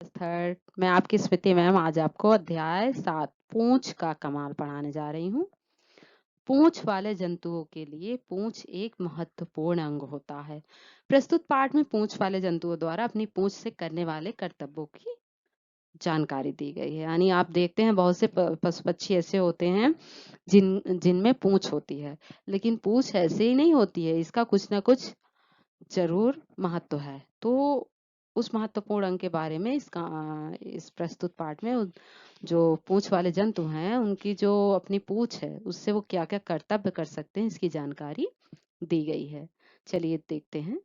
Third मैं आपकी स्मृति ma'am आज आपको अध्याय 7 पूंछ का कमाल पढ़ाने जा रही हूँ। पूंछ वाले जंतुओं के लिए पूंछ एक महत्वपूर्ण अंग होता है। प्रस्तुत पाठ में पूंछ वाले जंतुओं द्वारा अपनी पूंछ से करने वाले कर्तव्यों की जानकारी दी गई है। यानी आप देखते हैं बहुत से पशु पक्षी ऐसे होते हैं जिनमें पूंछ होती है, लेकिन पूंछ ऐसे ही नहीं होती है, इसका कुछ ना कुछ जरूर महत्व है। तो उस महत्वपूर्ण अंग के बारे में इस प्रस्तुत पाठ में जो पूंछ वाले जंतु हैं उनकी जो अपनी पूंछ है उससे वो क्या क्या कर्तव्य कर सकते हैं इसकी जानकारी दी गई है। चलिए देखते हैं।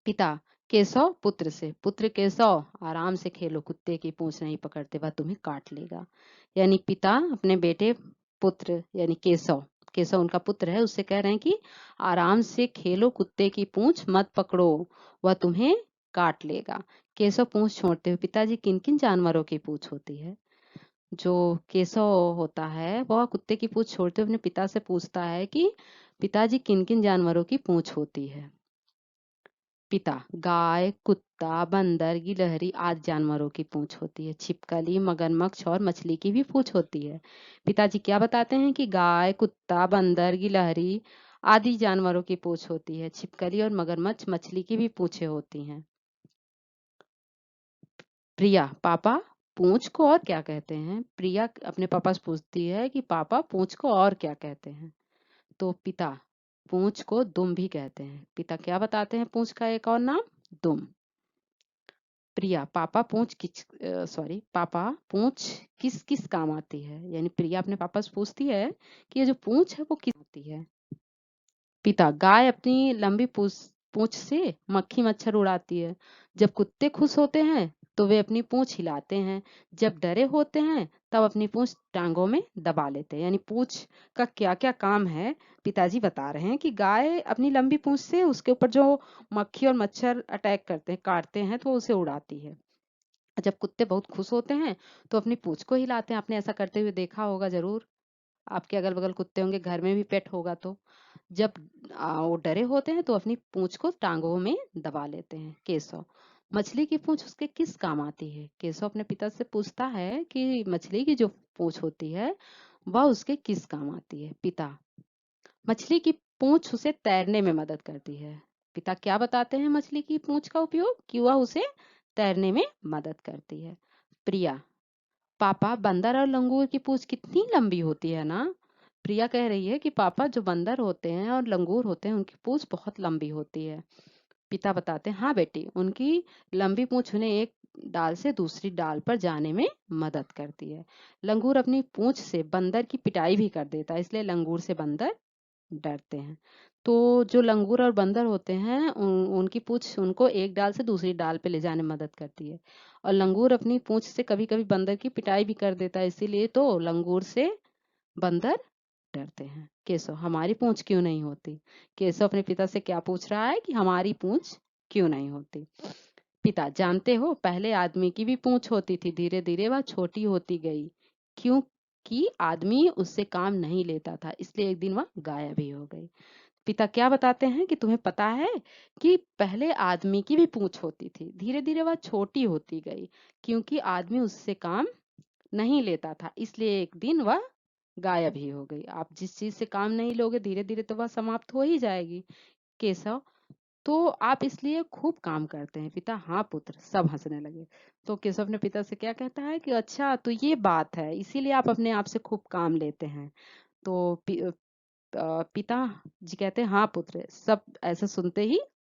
पिता केशव पुत्र से, पुत्र केशव आराम से खेलो, कुत्ते की पूंछ नहीं पकड़ते वह तुम्हें काट लेगा। यानी पिता अपने बेटे पुत्र यानी केशव, केशव उनका पुत्र है, उससे कह रहे हैं कि आराम से खेलो, कुत्ते की पूंछ मत पकड़ो, वह तुम्हें काट लेगा। केशव पूंछ छोड़ते हुए, पिताजी किन किन जानवरों की पूंछ होती है? जो केशव होता है वह कुत्ते की पूंछ छोड़ते हुए अपने पिता से पूछता है कि पिताजी किन किन जानवरों की पूंछ होती है? पिता गाय, कुत्ता, बंदर, गिलहरी आदि जानवरों की पूंछ होती है। छिपकली, मगरमच्छ और मछली की भी पूंछ होती है। पिताजी क्या बताते हैं कि गाय, कुत्ता, बंदर, गिलहरी आदि जानवरों की पूंछ होती है। छिपकली और मगरमच्छ मछली की भी पूंछें होती हैं। प्रिया पापा पूंछ को और क्या कहते हैं? प्रिया अपने पापा से पूछती है कि पापा पूंछ को और क्या कहते हैं? तो पिता पूंछ को दुम भी कहते हैं। पिता क्या बताते हैं पूंछ का एक और नाम? दुम। प्रिया पापा पापा पूंछ किस किस काम आती है? यानी प्रिया अपने पापा से पूछती है कि ये जो पूंछ है वो किस आती है? पिता गाय अपनी लंबी पूंछ से मक्खी मच्छर उड़ाती है। जब कुत्ते खुश होते हैं तो वे अपनी पूंछ हिलाते हैं, जब डरे होते हैं तब अपनी पूंछ टांगों में दबा लेते हैं। यानी पूंछ का क्या क्या काम है पिताजी बता रहे हैं कि गाय अपनी लंबी पूंछ से उसके ऊपर जो मक्खी और मच्छर अटैक करते हैं, काटते हैं, तो उसे उड़ाती है। जब कुत्ते बहुत खुश होते हैं तो अपनी पूंछ को हिलाते हैं। आपने ऐसा करते हुए देखा होगा जरूर, आपके अगल बगल कुत्ते होंगे, घर में भी पेट होगा। तो जब वो डरे होते हैं तो अपनी पूंछ को टांगों में दबा लेते हैं। केशव मछली की पूंछ उसके किस काम आती है? केशव अपने पिता से पूछता है कि मछली की जो पूंछ होती है वह उसके किस काम आती है? पिता मछली की पूंछ उसे तैरने में मदद करती है। पिता क्या बताते हैं मछली की पूंछ का उपयोग? कि वह उसे तैरने में मदद करती है। प्रिया पापा बंदर और लंगूर की पूंछ कितनी लंबी होती है ना? प्रिया कह रही है कि पापा जो बंदर होते हैं और लंगूर होते हैं उनकी पूंछ बहुत लंबी होती है। पिता बताते हैं हाँ बेटी, उनकी लंबी पूंछ उन्हें एक डाल से दूसरी डाल पर जाने में मदद करती है। लंगूर अपनी पूंछ से बंदर की पिटाई भी कर देता है, इसलिए लंगूर से बंदर डरते हैं। तो जो लंगूर और बंदर होते हैं उनकी पूंछ उनको एक डाल से दूसरी डाल पे ले जाने में मदद करती है। और लंगूर अपनी पूंछ से कभी कभी बंदर की पिटाई भी कर देता है, इसीलिए तो लंगूर से बंदर डरते हैं। केशव हमारी पूंछ क्यों नहीं होती? केशव अपने पिता से क्या पूछ रहा है कि हमारी पूंछ क्यों नहीं होती? पिता जानते हो पहले आदमी की भी पूंछ होती थी, धीरे धीरे वह छोटी होती गई क्योंकि आदमी उससे काम नहीं लेता था, इसलिए एक दिन वह गायब ही हो गई। पिता क्या बताते हैं कि तुम्हें पता है कि पहले आदमी की भी पूंछ होती थी, धीरे धीरे वह छोटी होती गई क्योंकि आदमी उससे काम नहीं लेता था, इसलिए एक दिन वह गायब ही हो गई। आप जिस चीज से काम नहीं लोगे धीरे धीरे तो वह समाप्त हो ही जाएगी। केशव तो आप इसलिए खूब काम करते हैं। पिता हाँ पुत्र, सब हंसने लगे। तो केशव ने पिता से क्या कहता है कि अच्छा तो ये बात है, इसीलिए आप अपने आप से खूब काम लेते हैं। तो पिता जी कहते हैं हाँ पुत्र, सब ऐसे सुनते ही